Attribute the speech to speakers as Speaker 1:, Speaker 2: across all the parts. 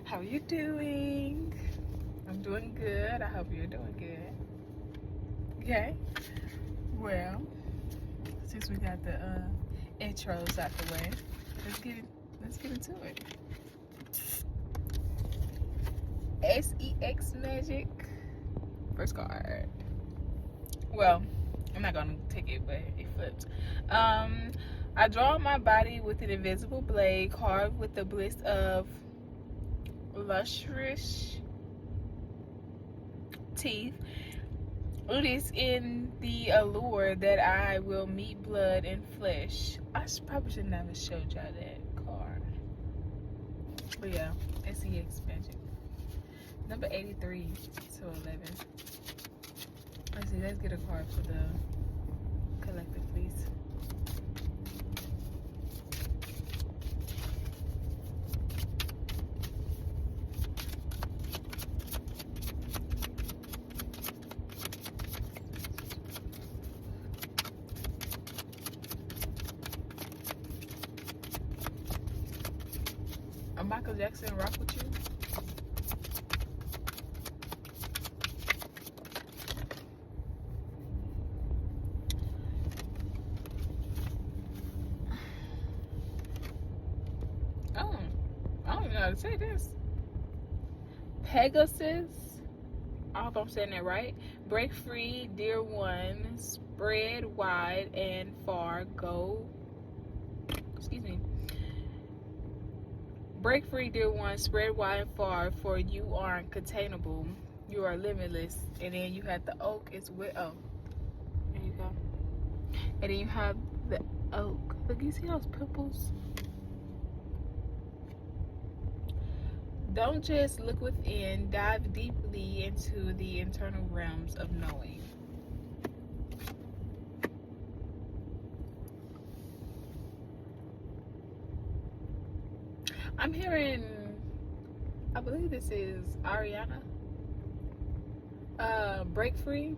Speaker 1: How are you doing? I'm doing good. I hope you're doing good. Okay. Well, since we got the intros out the way, let's get into it. SEX Magic. First card. Well, I'm not gonna take it, but it flipped. I draw my body with an invisible blade carved with the bliss of lustrous teeth. It is in the allure that I will meet blood and flesh. Probably should never showed y'all that card. But yeah, SEX Magic. Number 83 to 11. Let's see, let's get a card for the collective, please. Michael Jackson rock with you? Oh, I don't even know how to say this. Pegasus. I hope I'm saying that right. Break free, dear one. Spread wide and far. Go. Excuse me. Break free, dear one. Spread wide and far, for you are containable. You are limitless. And then you have the oak as well. Oh, there you go. And then you have the oak. Look, you see those pimples? Don't just look within, dive deeply into the internal realms of knowing. I'm hearing, I believe this is Ariana. Break free.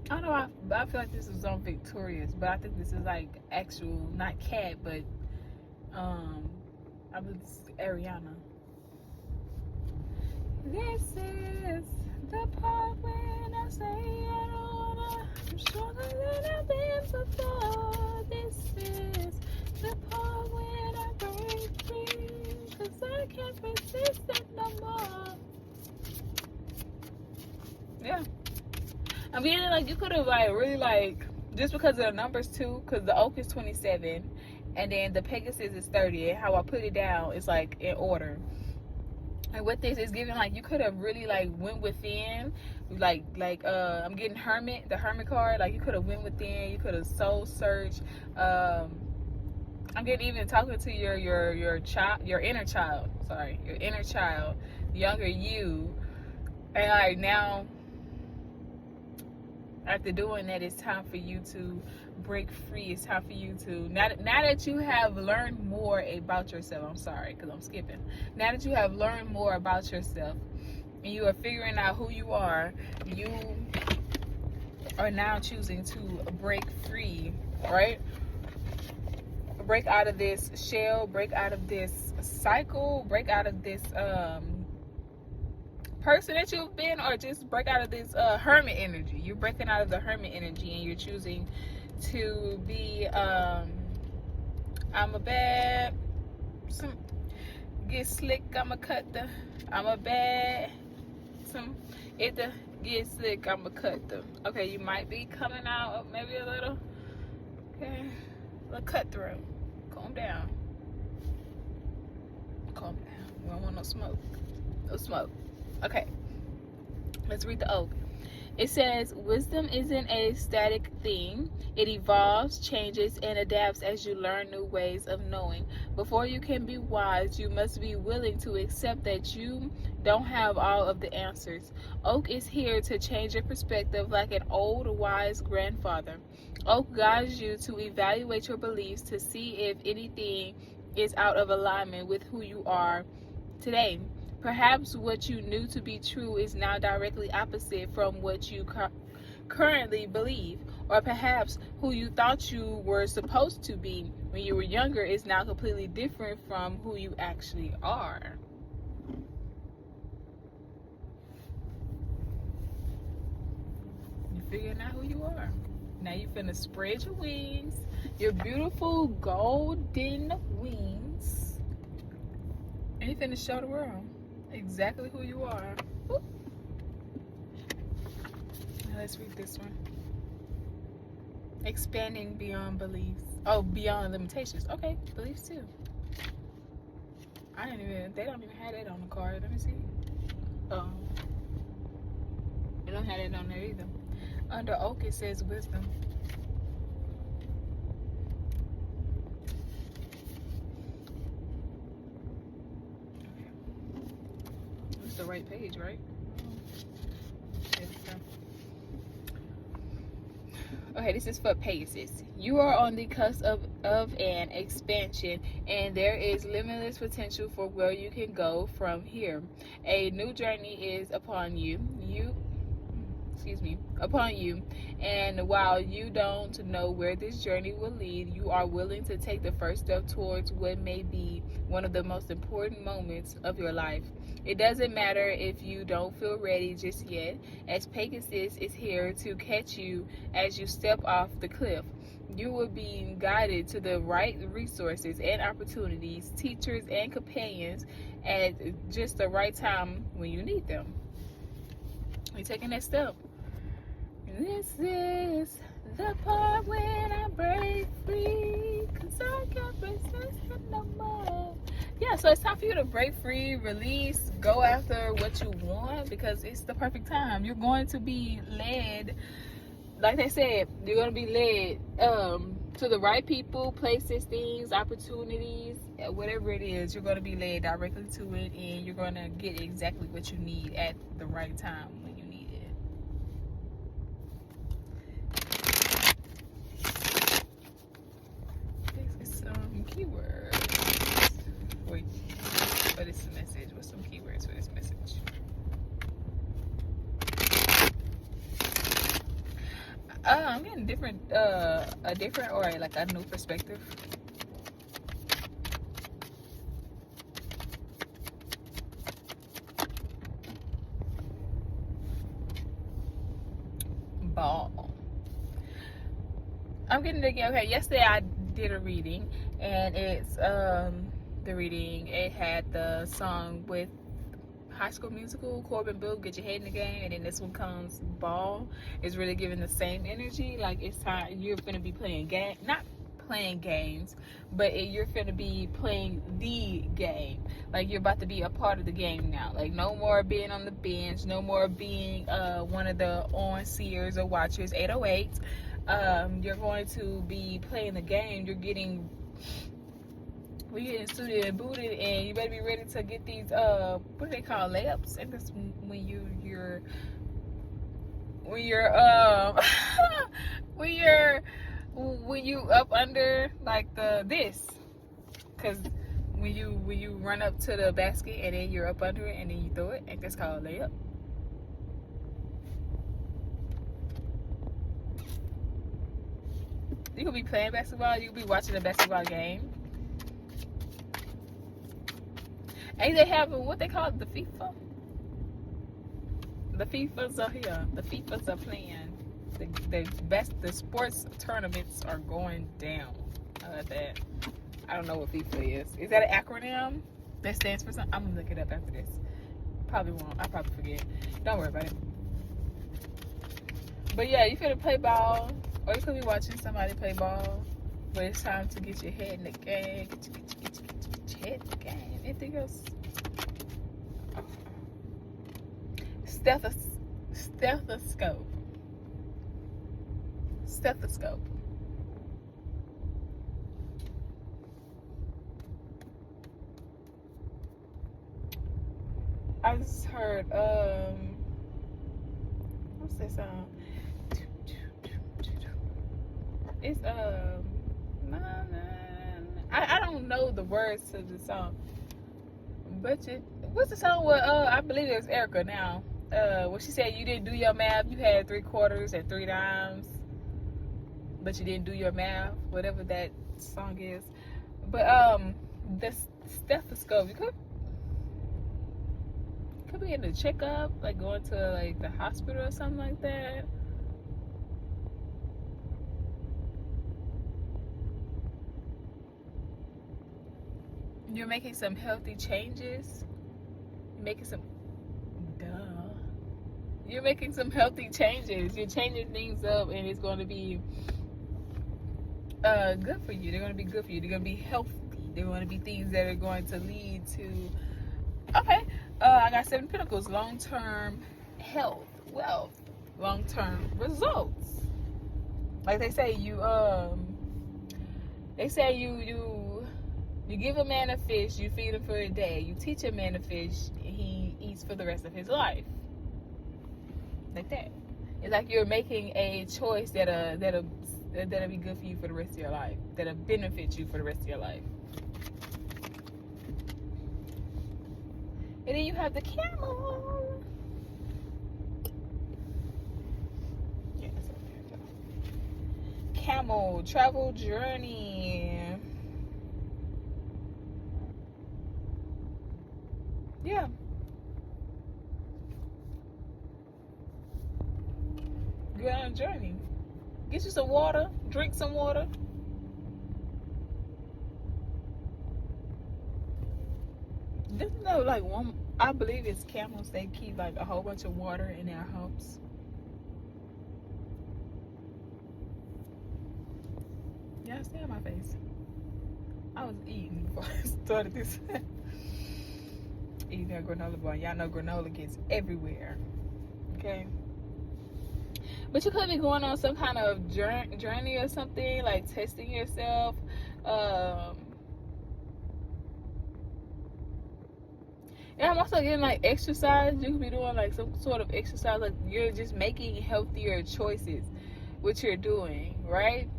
Speaker 1: I don't know, I feel like this is on Victorious, but I think this is like actual, not cat, but I believe this is Ariana. This is the part when I say I don't wanna. I'm stronger than I've been before. This is the part when I break free, 'cause I can't resist it no more. Yeah. I'm getting like you could have like really like just because of the numbers too, because the oak is 27 and then the Pegasus is 30, and how I put it down is like in order. And with this is giving like you could have really like went within, like I'm getting Hermit, the Hermit card. Like you could have went within, you could have soul searched. I'm getting even talking to your child, your inner child. Sorry, your inner child, younger you, and like now. After doing that, it's time for you to break free. It's time for you to now that you have learned more about yourself. I'm sorry because I'm skipping. Now that you have learned more about yourself and you are figuring out who you are now choosing to break free, right? Break out of this shell, break out of this cycle, break out of this person that you've been, or just break out of this hermit energy. You're breaking out of the hermit energy and you're choosing to be I'm a bad get slick, I'm a bad it the get slick, I'm a cut them. Okay, you might be coming out maybe a little cutthroat. Calm down. We don't want no smoke. Okay, let's read the oak. It says, wisdom isn't a static thing. It evolves, changes, and adapts as you learn new ways of knowing. Before you can be wise, you must be willing to accept that you don't have all of the answers. Oak is here to change your perspective like an old, wise grandfather. Oak guides you to evaluate your beliefs to see if anything is out of alignment with who you are today. Perhaps what you knew to be true is now directly opposite from what you currently believe, Or perhaps who you thought you were supposed to be when you were younger is now completely different from who you actually are. You're figuring out who you are. Now you're finna spread your wings, your beautiful golden wings, and you're finna show the world exactly who you are. Woo. Now let's read this one. Expanding beyond beliefs. Oh, beyond limitations. Okay, beliefs too. They don't even have that on the card. Let me see. Oh, they don't have that on there either. Under oak, it says wisdom. Okay. It's the right page, right? Okay, this is for Pegasus. You are on the cusp of an expansion, and there is limitless potential for where you can go from here. A new journey is upon you. Upon you. And while you don't know where this journey will lead, you are willing to take the first step towards what may be one of the most important moments of your life. It doesn't matter if you don't feel ready just yet, as Pegasus is here to catch you as you step off the cliff. You will be guided to the right resources and opportunities, teachers and companions at just the right time when you need them. You're taking that step. This is the part when I break free, 'cause I can't resist it no more. Yeah, so it's time for you to break free, release, go after what you want, because it's the perfect time. You're going to be led, like they said, you're going to be led to the right people, places, things, opportunities, whatever it is. You're going to be led directly to it, and you're going to get exactly what you need at the right time when you need it. Keywords. Wait, what is the message? What's some keywords for this message? I'm getting a different or like a new perspective. Ball. I'm getting it again. Okay, yesterday I did a reading, and it's the reading, it had the song with High School Musical, Corbin Blue, Get Your Head in the Game, and then this one comes Ball. It's really giving the same energy. Like, it's time, you're gonna be playing not playing games, but you're gonna be playing the game. Like, you're about to be a part of the game now. Like, no more being on the bench, no more being one of the on-seers or watchers, 808. You're going to be playing the game. We're getting suited and booted, and you better be ready to get these what do they call, layups? And that's when you're when you up under like this, because when you run up to the basket and then you're up under it and then you throw it, and that's called a layup. You could be playing basketball, you could be watching a basketball game. And they have what they call the FIFA. The FIFAs are here. The FIFAs are playing. The sports tournaments are going down. How about that? I don't know what FIFA is. Is that an acronym that stands for something? I'm gonna look it up after this. Probably won't. I'll probably forget. Don't worry about it. But yeah, you finna play ball, or you could be watching somebody play ball. But it's time to get your head in the game. Get your head in the game. Anything else? Stethoscope. I just heard what's that song? It's I don't know the words to the song, but what's the song with I believe it was Erica now, when she said you didn't do your math, you had 3 quarters and 3 dimes. but you didn't do your math, whatever that song is. But the stethoscope, you could be in a checkup, like going to like the hospital or something like that. You're making some healthy changes. You're making some You're making some healthy changes. You're changing things up, and it's going to be good for you. They're going to be good for you. They're going to be healthy. They're going to be things that are going to lead to. Okay, I got 7 Pentacles. Long-term health, wealth, long-term results. Like they say, you give a man a fish, you feed him for a day. You teach a man a fish, he eats for the rest of his life. Like that. It's like you're making a choice that'll be good for you for the rest of your life. That'll benefit you for the rest of your life. And then you have the camel. Yeah, that's up there. Camel, travel journey. Yeah. Go on a journey. Get you some water. Drink some water. Didn't know like one? I believe it's camels. They keep like a whole bunch of water in their humps. Y'all see on my face? I was eating before I started this. Eating a granola bar. Y'all know granola gets everywhere. Okay. But you could be going on some kind of journey or something, like testing yourself. And I'm also getting like exercise. You could be doing like some sort of exercise, like you're just making healthier choices, what you're doing, right?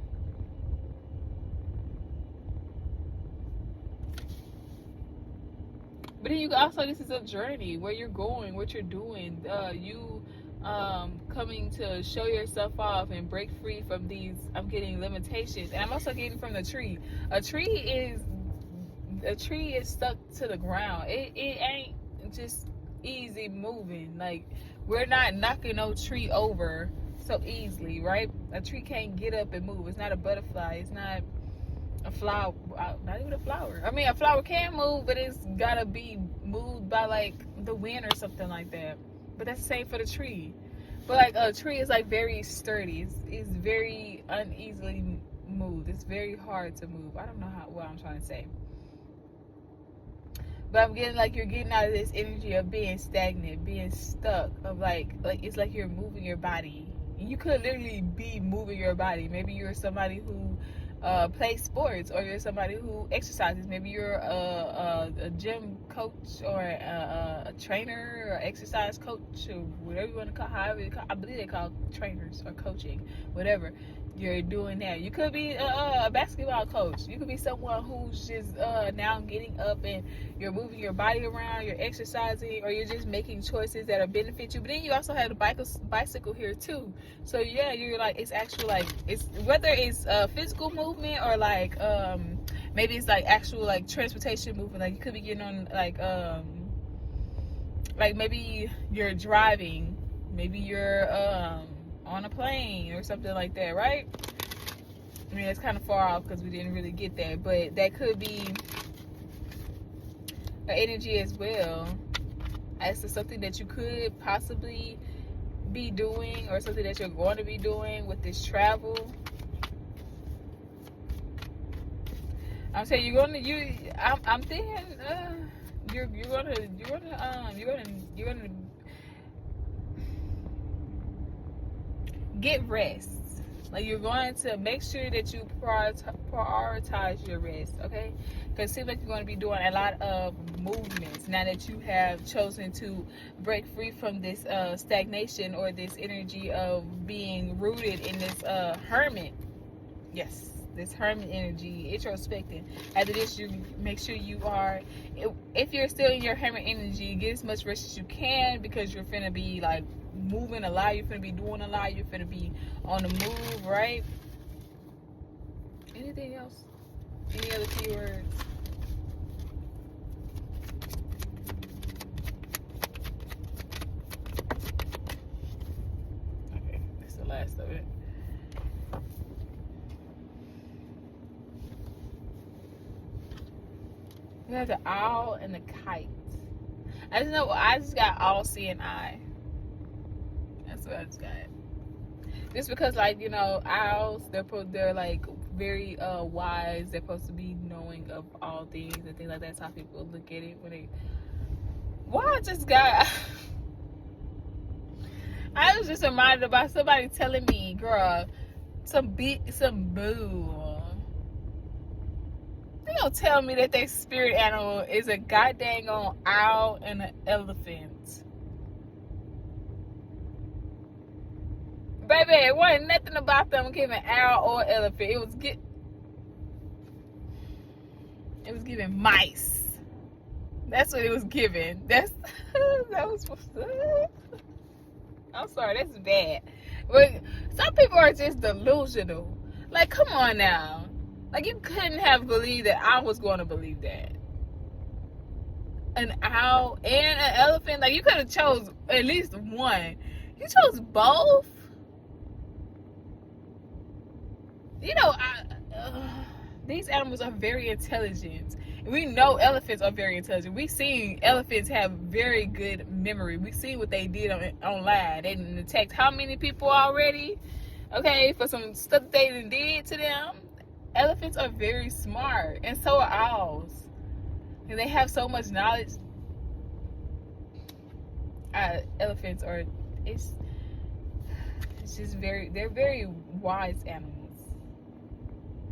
Speaker 1: But then you also, this is a journey, where you're going, what you're doing. You coming to show yourself off and break free from these, I'm getting limitations. And I'm also getting from the tree. A tree is stuck to the ground. It ain't just easy moving. Like, we're not knocking no tree over so easily, right? A tree can't get up and move. It's not a butterfly. It's not a flower. Not even a flower. I mean, a flower can move, but it's gotta be moved by like the wind or something like that. But that's the same for the tree. But like a tree is like very sturdy. It's very uneasily moved. It's very hard to move. I don't know what I'm trying to say. But I'm getting like you're getting out of this energy of being stagnant, being stuck, of like it's like you're moving your body. You could literally be moving your body. Maybe you're somebody who plays sports, or you're somebody who exercises. Maybe you're a gym coach, or a trainer, or exercise coach, or whatever you want to call. However you call, I believe they call trainers or coaching, whatever you're doing now. You could be a basketball coach. You could be someone who's just now getting up and you're moving your body around, you're exercising, or you're just making choices that'll benefit you. But then you also have the bicycle here too. So yeah, you're like, it's actual, like, it's whether it's physical movement or like maybe it's like actual like transportation movement. Like you could be getting on like maybe you're driving, maybe you're on a plane or something like that, right? I mean, it's kind of far off because we didn't really get that, but that could be an energy as well, as to something that you could possibly be doing, or something that you're going to be doing with this travel. I'm saying you're gonna get rest. Like, you're going to make sure that you prioritize your rest, okay? Because it seems like you're going to be doing a lot of movements now that you have chosen to break free from this stagnation, or this energy of being rooted in this hermit. Yes, this hermit energy, introspecting. After this, you make sure you are, if you're still in your hermit energy, get as much rest as you can, because you're finna be like moving a lot, you're finna be doing a lot, you're finna be on the move, right? Anything else? Any other keywords? Okay, that's the last of it. We have the owl and the kite. I just got all seeing eye. That's what I just got. Just because, like, you know, owls, they're like very wise. They're supposed to be knowing of all things and things like that. That's how people look at it when they. Why I just got. I was just reminded about somebody telling me, girl, some boo. They gonna tell me that their spirit animal is a goddamn owl and an elephant. Baby, it wasn't nothing about them giving owl or elephant. It was giving mice. That's what it was giving. That was. I'm sorry, that's bad. But some people are just delusional. Like, come on now. Like, you couldn't have believed that I was going to believe that. An owl and an elephant. Like, you could have chose at least one. You chose both. You know, these animals are very intelligent. We know elephants are very intelligent. We've seen elephants have very good memory. We've seen what they did online. They didn't attack how many people already? Okay, for some stuff they did to them. Elephants are very smart, and so are owls. And they have so much knowledge. Elephants are, it's just they're very wise animals.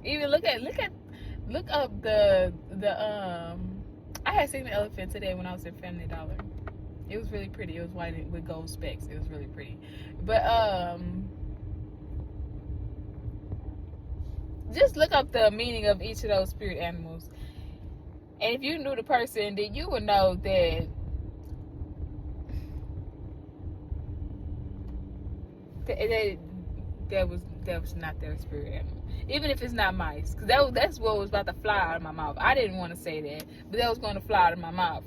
Speaker 1: Even look up the I had seen the elephant today when I was at Family Dollar. It was really pretty. It was white with gold specks. It was really pretty. But just look up the meaning of each of those spirit animals. And if you knew the person, then you would know that that was not their spirit animal. Even if it's not mice, because that's what was about to fly out of my mouth. I didn't want to say that, but that was going to fly out of my mouth.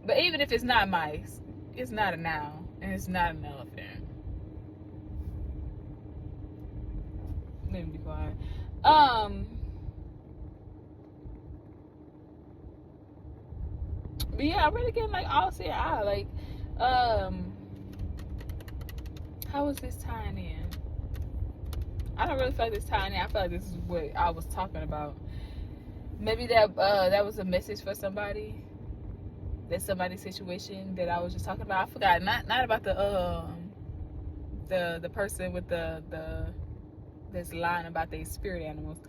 Speaker 1: But even if it's not mice, it's not an owl, and it's not an elephant. Let me be quiet. But yeah, I'm really getting like all seeing eye. Like, how is this tying in? I don't really feel like this tying in. I feel like this is what I was talking about. Maybe that was a message for somebody. That's somebody's situation that I was just talking about. I forgot. Not about the person with the this line about their spirit animals.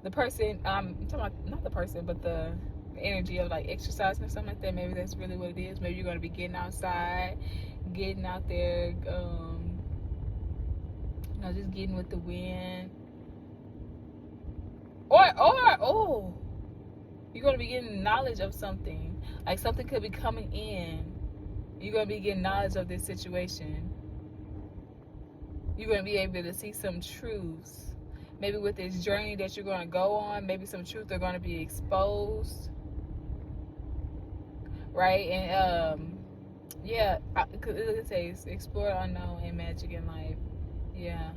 Speaker 1: The person, I'm talking about not the person, but the energy of like exercising or something like that. Maybe that's really what it is. Maybe you're gonna be getting outside, getting out there, just getting with the wind. Or you're gonna be getting knowledge of something. Like something could be coming in. You're gonna be getting knowledge of this situation. You're gonna be able to see some truths. Maybe with this journey that you're gonna go on, maybe some truths are gonna be exposed. Right? And it says explore unknown and magic in life. Yeah.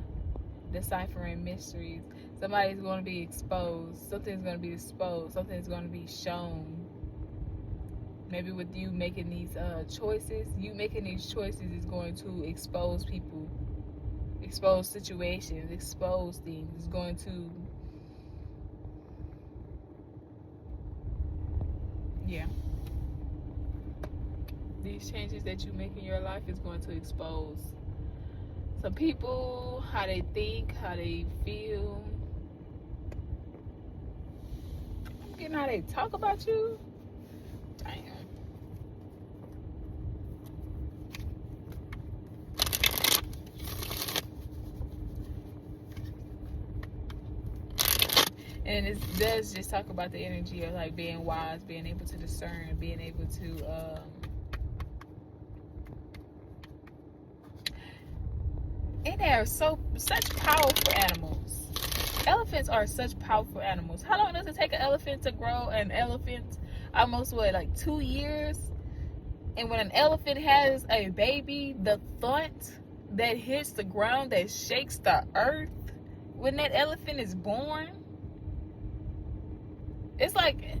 Speaker 1: Deciphering mysteries. Somebody's going to be exposed. Something's going to be exposed. Something's going to be shown. Maybe with you making these choices, is going to expose people, expose situations, expose things. It's going to, yeah. These changes that you make in your life is going to expose some people, how they think, how they feel. I'm getting how they talk about you. Damn. And it does just talk about the energy of like being wise, being able to discern, being able to and they are such powerful animals. Elephants are such powerful animals. How long does it take an elephant to grow? An elephant, almost what, like 2 years? And when an elephant has a baby, the thought that hits the ground, that shakes the earth when that elephant is born, it's like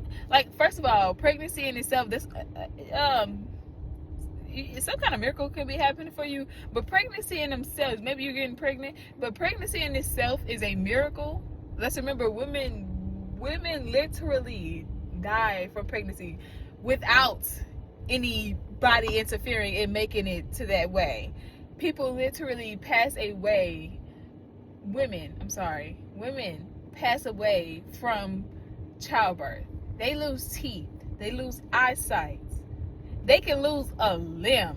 Speaker 1: first of all, pregnancy in itself, this some kind of miracle could be happening for you, but pregnancy in themselves, maybe you're getting pregnant, but pregnancy in itself is a miracle. Let's remember, women literally die from pregnancy without anybody interfering and making it to that way. People literally pass away. Women pass away from childbirth. They lose teeth. They lose eyesight. They can lose a limb.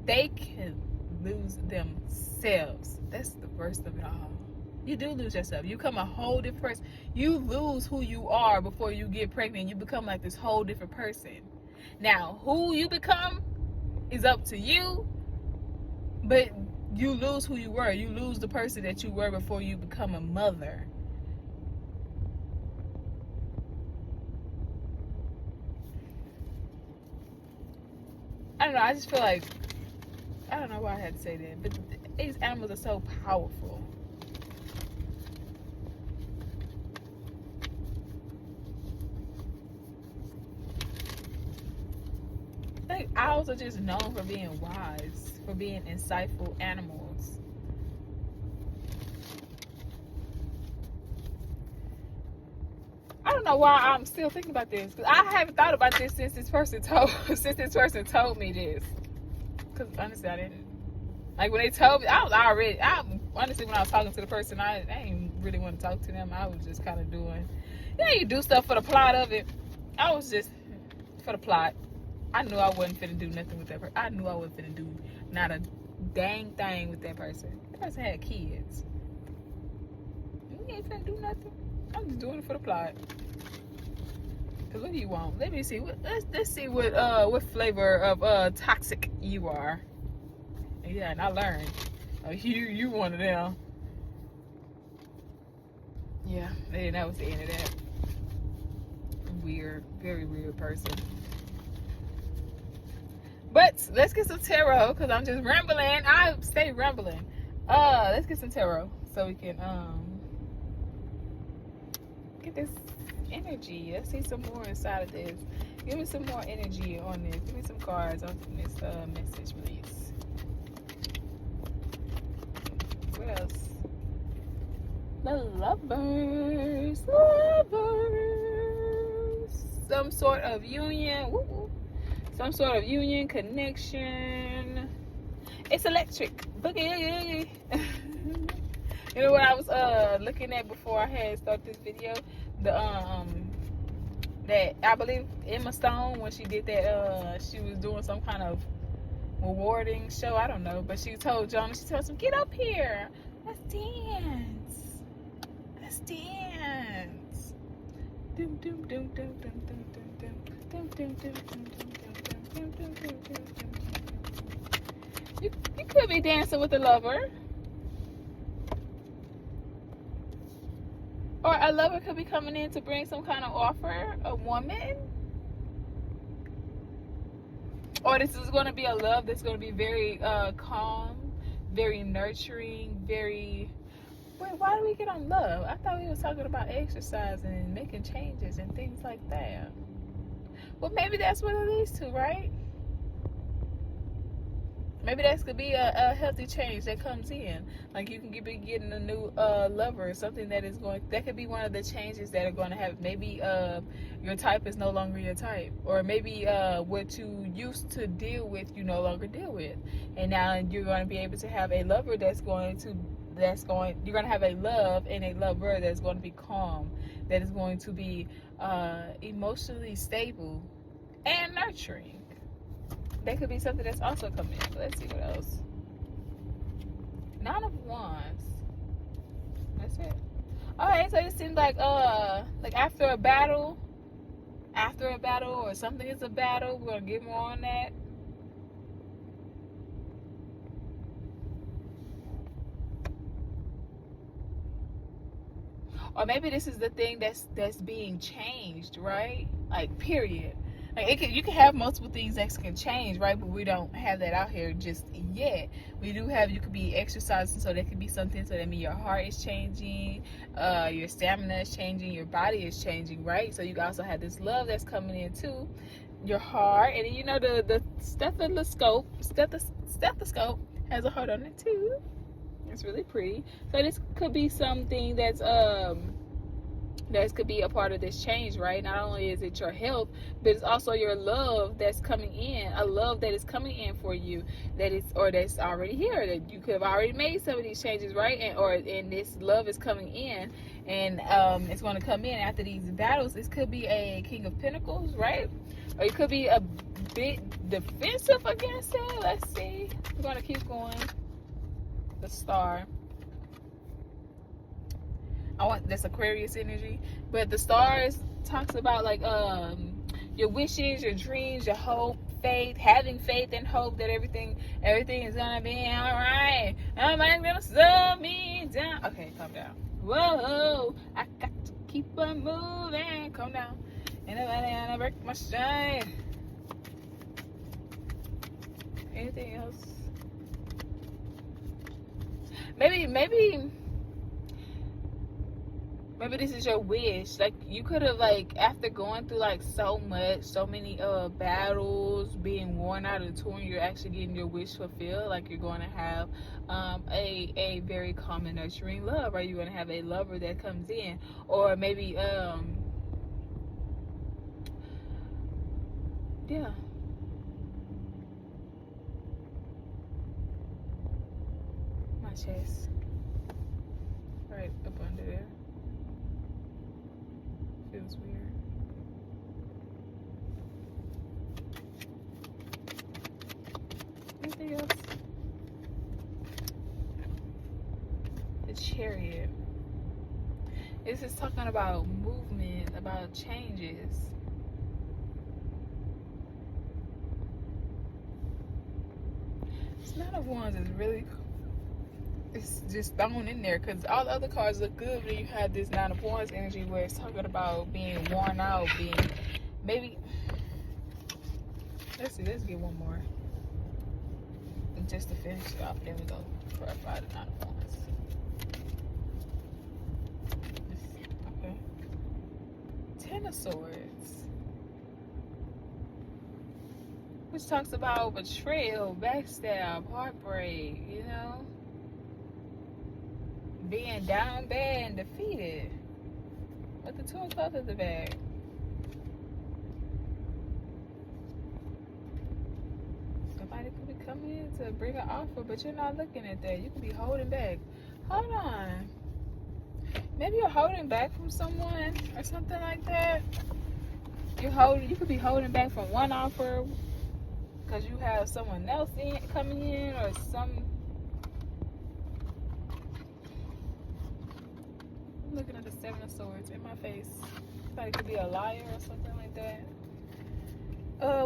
Speaker 1: They can lose themselves. That's the worst of it all. You do lose yourself. You become a whole different person. You lose who you are before you get pregnant. You become like this whole different person. Now, who you become is up to you, but you lose who you were. You lose the person that you were before you become a mother. I don't know, I just feel like, I don't know why I had to say that, but these animals are so powerful. Like, owls are just known for being wise, for being insightful animals. I don't know why I'm still thinking about this, because I haven't thought about this since this person told me this. Because honestly, I didn't. Like, when they told me, honestly, when I was talking to the person, I didn't really want to talk to them. I was just kind of doing, you do stuff for the plot of it. I was just for the plot. I knew I wasn't finna do nothing with that person. I knew I wasn't finna do not a dang thing with that person. That person had kids. You ain't finna do nothing. I'm just doing it for the plot. Cause what do you want? Let me see. Let's see what flavor of toxic you are. Yeah, and I learned. You one of them. Yeah, and that was the end of that. Weird, very weird person. But let's get some tarot, because I'm just rambling. I stay rambling. Let's get some tarot so we can get this energy. Let's see some more inside of this. Give me some more energy on this. Give me some cards on this message, please. What else? The lovers. Some sort of union. Woo-woo. Some sort of union, connection. It's electric. Boogie. You know what I was looking at before I had started this video? That I believe Emma Stone, when she did that, she was doing some kind of rewarding show. I don't know, but she told Jonah, she told him, "Get up here, let's dance, let's dance." Doom doom doom doom doom doom doom doom doom doom doom doom. You could be dancing with a lover, or a lover could be coming in to bring some kind of offer. A woman, or this is going to be a love that's going to be very calm, very nurturing, very. Wait, why do we get on love? I thought we were talking about exercise and making changes and things like that. Well, maybe that's what it leads to, right? Maybe that could be a healthy change that comes in. Like, you can be getting a new lover, or something that could be one of the changes that are going to have. Maybe your type is no longer your type, or maybe what you used to deal with, you no longer deal with, and now you're going to be able to have a lover you're going to have a love and a lover that's going to be calm, that is going to be emotionally stable and nurturing. That could be something that's also coming in. Let's see what else. 9 of Wands. That's it. Alright, so it seems like after a battle, or something is a battle. We're gonna get more on that. or maybe this is the thing that's being changed, right? Like, period. Like, you can have multiple things that can change, right? But we don't have that out here just yet. We do have, you could be exercising, so that could be something. So that means your heart is changing, your stamina is changing, your body is changing, right? So you also have this love that's coming in too, your heart, and then you know the stethoscope has a heart on it too. It's really pretty. So this could be something that's that could be a part of this change, right? Not only is it your health, but it's also your love that's coming in, a love that is coming in for you, that is, or that's already here, that you could have already made some of these changes, right? And this love is coming in, and it's going to come in after these battles. This could be a King of Pentacles, right? Or it could be a bit defensive against it. Let's see. We're going to keep going. The Star. I want this Aquarius energy, but the stars talks about like your wishes, your dreams, your hope, faith, having faith and hope that everything is gonna be all right. Nobody's gonna slow me down. Okay, calm down. Whoa, I got to keep on moving. Calm down. Ain't nobody gonna break my stride. Anything else? Maybe this is your wish. Like, you could have, like, after going through like so many battles, being worn out and torn, you're actually getting your wish fulfilled. Like, you're going to have a very calm and nurturing love, right? You're going to have a lover that comes in, or maybe yeah, my chest right up under there. Feels weird. Anything else? The Chariot. This is talking about movement, about changes. This Nine of Wands is really, it's just thrown in there because all the other cards look good, but you have this Nine of Wands energy where it's talking about being worn out, being maybe. Let's see, let's get one more. And just to finish it off, there we go. For a Nine of Wands. Okay. Ten of Swords. Which talks about betrayal, backstab, heartbreak, you know? Being down bad and defeated. With the Two of Cups at the back. Somebody could be coming in to bring an offer, but you're not looking at that. You could be holding back. Hold on. Maybe you're holding back from someone or something like that. You could be holding back from one offer because you have someone else coming in, or some. I'm looking at the Seven of Swords in my face. Somebody could be a liar or something like that.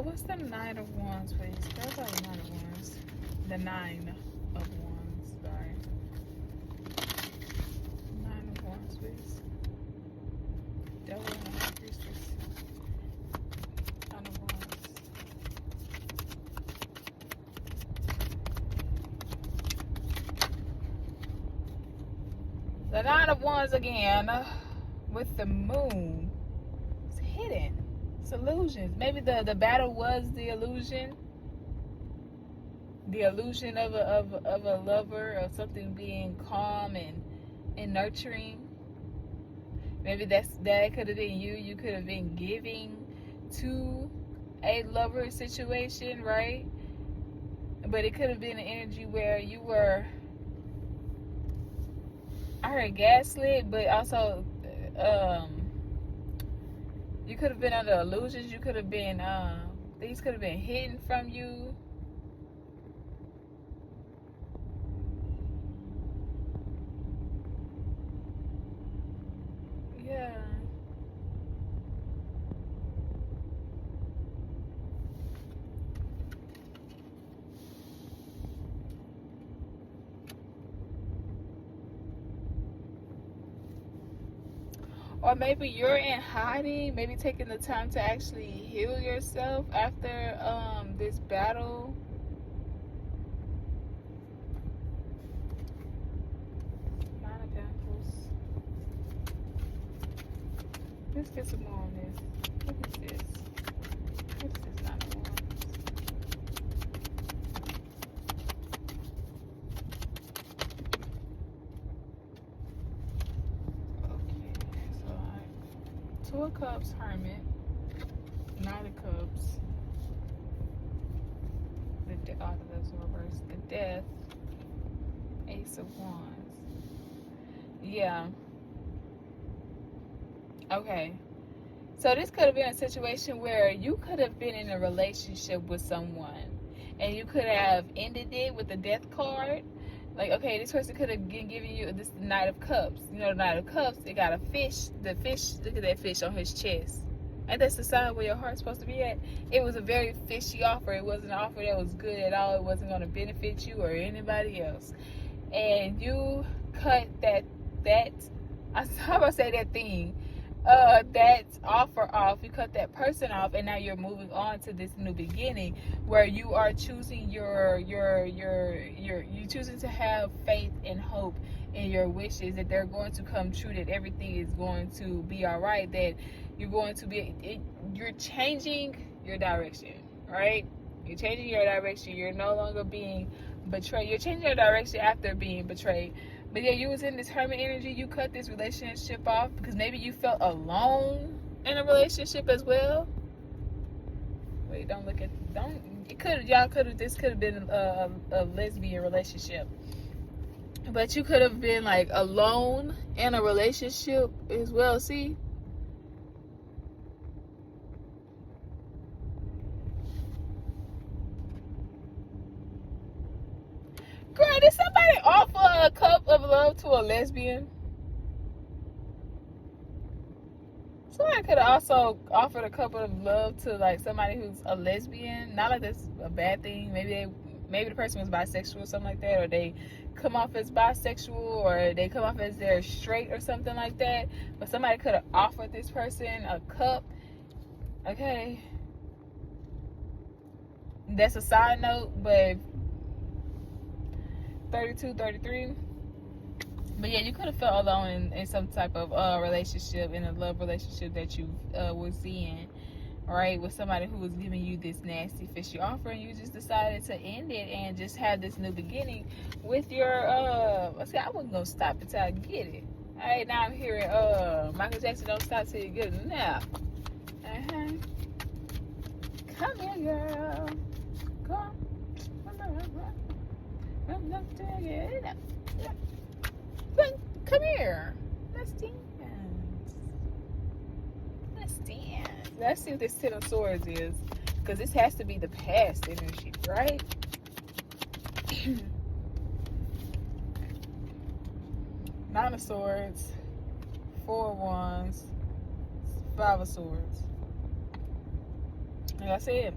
Speaker 1: What's the Nine of Wands, please? That's not the Nine of Wands. The Nine of Wands, sorry. Nine of Wands, please. Devil and High Priestess. Nine of Wands. The Nine of Wands again, with the Moon. It's hidden. It's illusions. Maybe the battle was the illusion. The illusion of a lover, of something being calm and nurturing. Maybe that could have been you. You could have been giving to a lover situation, right? But it could have been an energy where you were, I heard gaslit, but also you could have been under illusions. You could have been things could have been hidden from you. Yeah. Or maybe you're in hiding, maybe taking the time to actually heal yourself after this battle. Nine of Pentacles. Let's get some more on this. What is this? What is this Nine of Wands? Okay, so Two of Cups, Hermit. Nine of Cups. Those in reverse. The Death. Ace of Wands. Yeah. Okay. So this could have been a situation where you could have been in a relationship with someone and you could have ended it with the Death card. Like, okay, this person could have been giving you this Knight of Cups. You know, the Knight of Cups, it got a fish. The fish, look at that fish on his chest. And that's the side where your heart's supposed to be at. It was a very fishy offer. It wasn't an offer that was good at all. It wasn't going to benefit you or anybody else. And you cut that offer off. You cut that person off, and now you're moving on to this new beginning where you are choosing you choosing to have faith and hope in your wishes that they're going to come true, that everything is going to be all right, that you're going to be, you're changing your direction, right? You're changing your direction. You're no longer being betrayed. You're changing your direction after being betrayed. But yeah, you was in this Hermit energy. You cut this relationship off because maybe you felt alone in a relationship as well. Wait, this could have been a lesbian relationship. But you could have been like alone in a relationship as well. See? Girl, did somebody offer a cup of love to a lesbian? Somebody could have also offered a cup of love to like somebody who's a lesbian. Not like that's a bad thing. Maybe the person was bisexual or something like that, or they come off as bisexual, or they come off as they're straight or something like that. But somebody could have offered this person a cup. Okay. That's a side note, but 32, 33. But yeah, you could have felt alone in some type of relationship, in a love relationship that you was in, right, with somebody who was giving you this nasty fishy offer, and you just decided to end it and just have this new beginning with your see, I wasn't gonna stop until I get it. All right, now I'm hearing Michael Jackson, don't stop till you get it. Now, come here, girl, come. Come here. Let's dance. Let's see what this Ten of Swords is. Because this has to be the past energy, right? Nine of Swords. Four of Wands. Five of Swords. Like I said,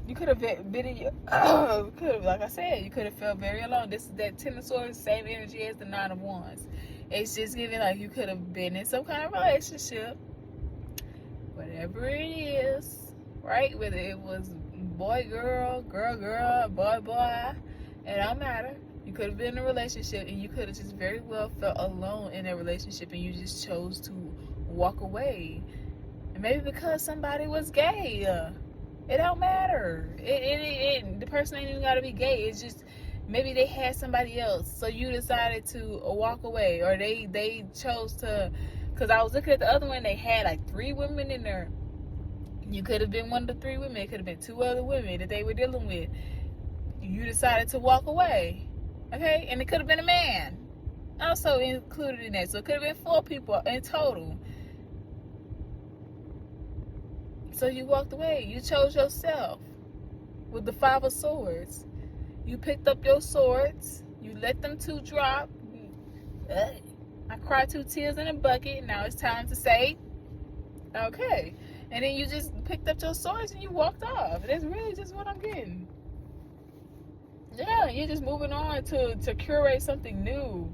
Speaker 1: you could have been in your, like I said, you could have felt very alone. This is that Ten of Swords, same energy as the Nine of Wands. It's just giving like you could have been in some kind of relationship, whatever it is, right? Whether it was boy, girl, girl, boy, boy, it don't matter. You could have been in a relationship, and you could have just very well felt alone in a relationship, and you just chose to walk away. And maybe because somebody was gay. It don't matter. The person ain't even gotta be gay. It's just maybe they had somebody else, so you decided to walk away, or they chose to. Cause I was looking at the other one, they had like 3 women in there. You could have been one of the 3 women. It could have been 2 other women that they were dealing with. You decided to walk away, okay? And it could have been a man also included in that, so it could have been 4 people in total. So you walked away. You chose yourself with the Five of Swords. You picked up your swords. You let them 2 drop. I cried 2 tears in a bucket. Now it's time to say, okay. And then you just picked up your swords and you walked off. That's really just what I'm getting. Yeah, you're just moving on to curate something new.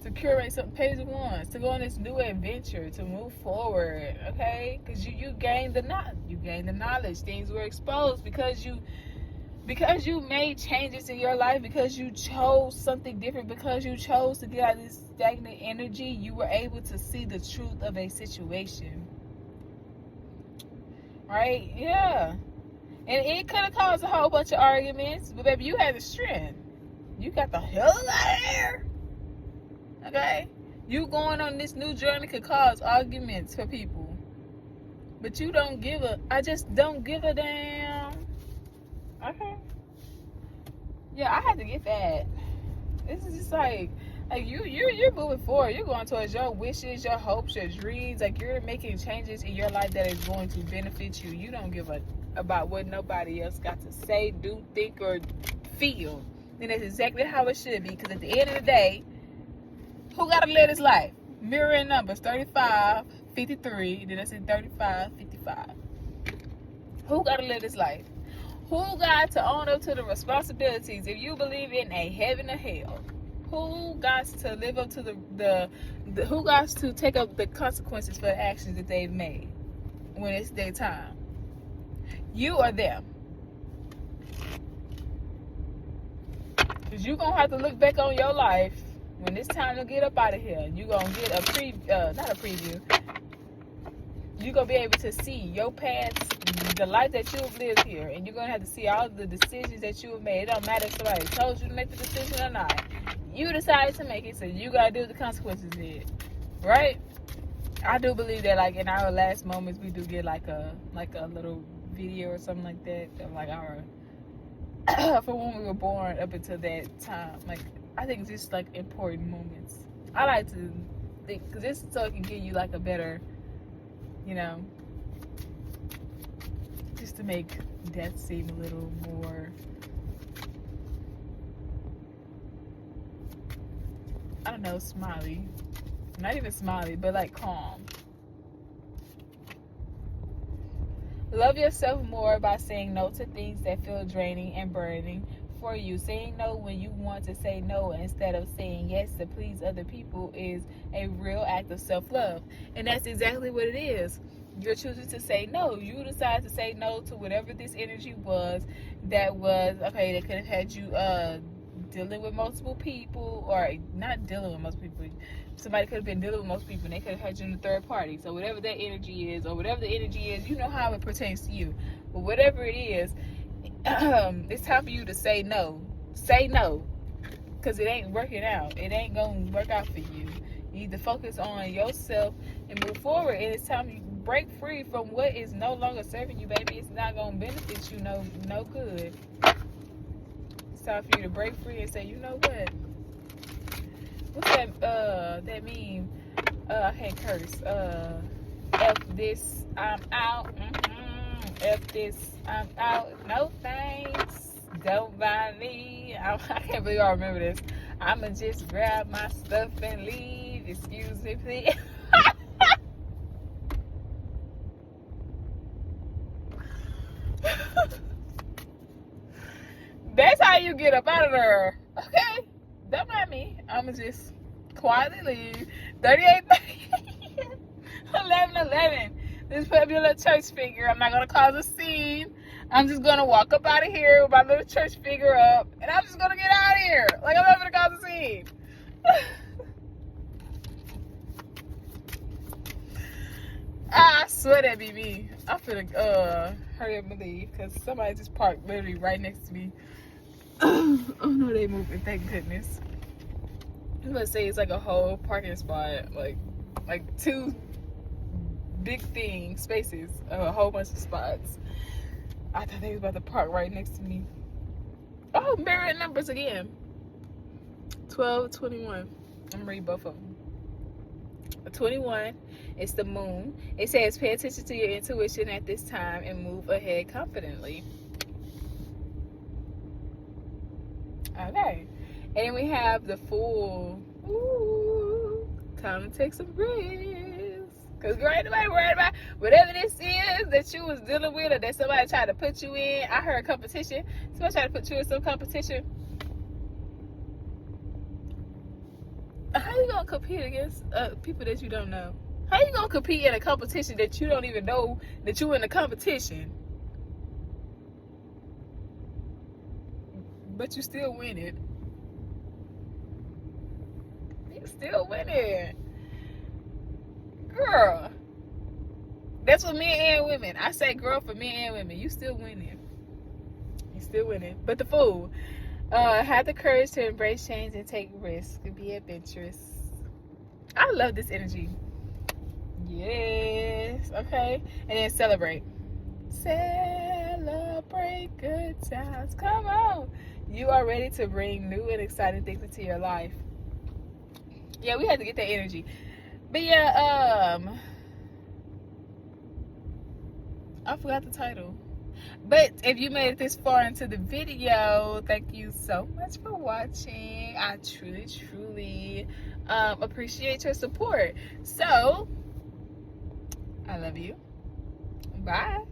Speaker 1: to curate some page ones, to go on this new adventure, to move forward, okay? Because you gained the knowledge. Things were exposed because you made changes in your life, because you chose something different, because you chose to get out of this stagnant energy. You were able to see the truth of a situation, right? Yeah. And it could have caused a whole bunch of arguments, but baby, you had the strength. You got the hell out of there. Okay? You going on this new journey could cause arguments for people. But you don't give I just don't give a damn. Okay? Yeah, I had to get that. This is just like you're moving forward. You're going towards your wishes, your hopes, your dreams. Like, you're making changes in your life that is going to benefit you. You don't give a about what nobody else got to say, do, think, or feel. And that's exactly how it should be. Because at the end of the day, who got to live this life? Mirroring numbers 35, 53. Then I said 35, 55. Who got to live this life? Who got to own up to the responsibilities? If you believe in a heaven or hell, who got to live up to the who got to take up the consequences for the actions that they've made when it's their time? You or them? Because you're going to have to look back on your life when it's time to get up out of here. You're going to get not a preview. You're going to be able to see your past, the life that you've lived here. And you're going to have to see all the decisions that you have made. It don't matter if somebody told you to make the decision or not. You decided to make it, so you got to deal with the consequences of it. Right? I do believe that, like, in our last moments, we do get like a little video or something like that of like our from when we were born up until that time. Like, I think it's just like important moments. I like to think, because this so it can give you like a better, you know, just to make death seem a little more, I don't know, smiley. Not even smiley, but like calm. Love yourself more by saying no to things that feel draining and burdening for you. Saying no when you want to say no instead of saying yes to please other people is a real act of self-love. And that's exactly what it is. You're choosing to say no. You decide to say no to whatever this energy was that was, okay, that could have had you dealing with multiple people, or not dealing with most people. Somebody could have been dealing with most people and they could have had you in the third party. So whatever that energy is, or whatever the energy is, you know how it pertains to you. But whatever it is, it's time for you to say no. Say no. Because it ain't working out. It ain't going to work out for you. You need to focus on yourself and move forward. And it's time you break free from what is no longer serving you, baby. It's not going to benefit you no good. It's time for you to break free and say, you know what? What's that meme? I can't curse. F this, I'm out. F this, I'm out. No thanks. Don't buy me. I can't believe I remember this. I'ma just grab my stuff and leave. Excuse me, please. That's how you get up out of there. Okay? Don't mind me. I'ma just quietly leave. 38, 11. This put up your little church figure. I'm not gonna cause a scene. I'm just gonna walk up out of here with my little church figure up, and I'm just gonna get out of here. Like, I'm not gonna cause a scene. I swear that be me. I'm finna hurry up and leave because somebody just parked literally right next to me. Oh no, they moving, thank goodness. I was gonna say it's like a whole parking spot, like two big spaces, a whole bunch of spots. I thought they was about to park right next to me. Oh, mirroring numbers again. 12, 21. I'm gonna read both of them. 21, it's the moon. It says pay attention to your intuition at this time and move ahead confidently. Okay. And then we have the Fool. Ooh, time to take some risks. Because girl, ain't nobody worried about whatever this is that you was dealing with or that somebody tried to put you in. I heard competition. Somebody tried to put you in some competition. How you gonna compete against people that you don't know? How you gonna compete in a competition that you don't even know that you in the competition? But you still win it. You still win it. Girl. That's for men and women. I say girl for men and women. You still winning. You still winning. But the fool. Have the courage to embrace change and take risks. Be adventurous. I love this energy. Yes. Okay. And then celebrate. Celebrate good times. Come on. You are ready to bring new and exciting things into your life. Yeah, we had to get that energy. But yeah, I forgot the title. But if you made it this far into the video, thank you so much for watching. I truly appreciate your support. So, I love you. Bye.